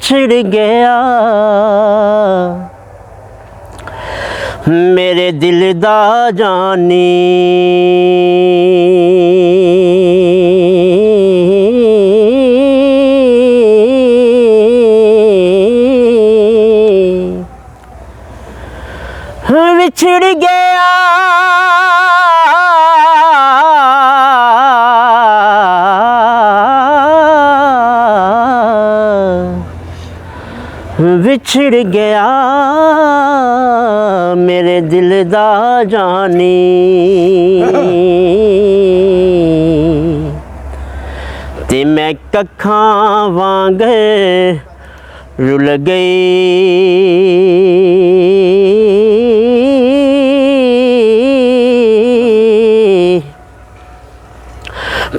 विछड़ गया मेरे दिल दा जानी। विछड़ गया विछड़ गया मेरे दिल दा जानी। ते मैं कखां वांग रुल गई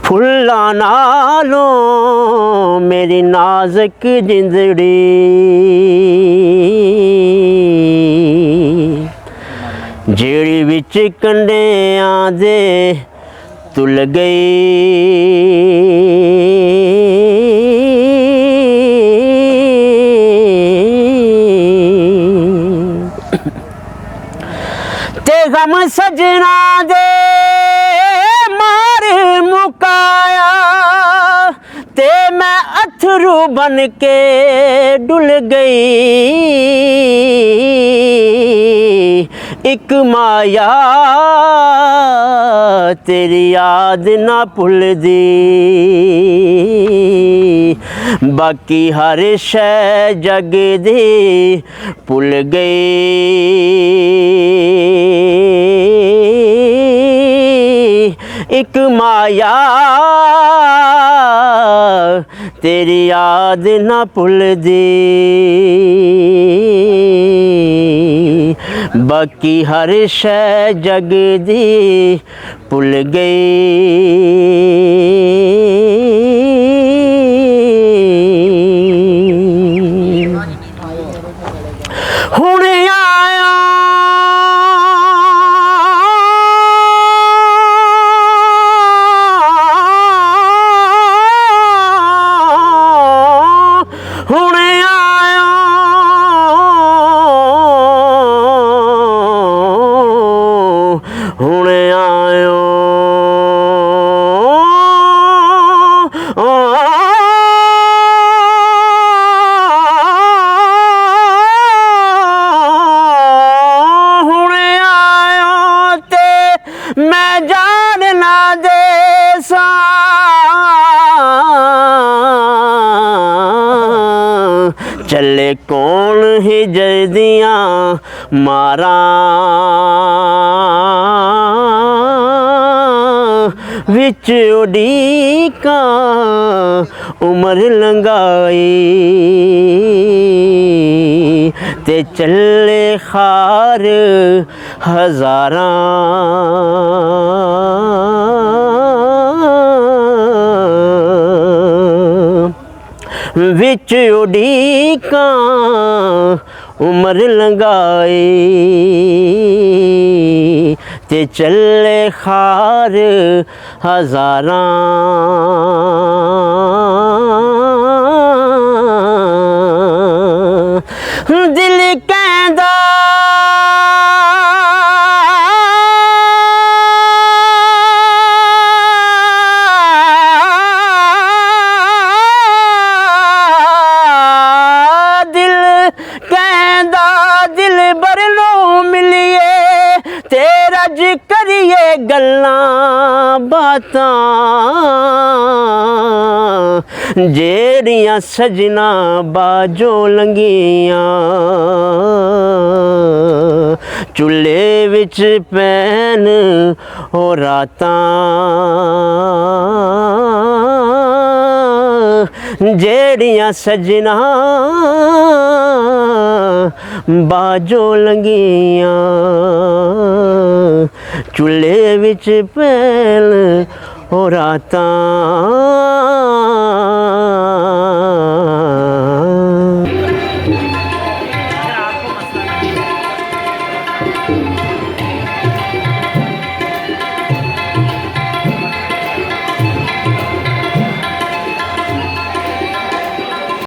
फुल्लां नालों मेरी नाज़ुक जिंदड़ी। जेड़ी विच कंडियां दे तुल गई ते गम सजना दे मार मुकाया ते मैं अथरू बन के डुल गई। एक माया तेरी याद ना भुलदी बाकी हर शै जग दी भुल गई। एक माया तेरी याद ना भुलदी बाकी हर शै जग दी भुल गई। हुण आया हुण आया हुण आया मैं जान ना दे सा चले कौन ही जदियां मारा विच उड़ीका उमर लंघाई ते चले खार हजारां विच उड़ीका उमर लंघाई ते चले खार हजारां दिल कहंदा दिल बरनो मिलिए तेरा ज करिए गल्लां बातां जेड़ियां सजना बाजों लंघियां चुल्हे विच पैन हो रातां जेड़ियां सजना बाजों लंघियां चुल्हे विच पैन हो रातां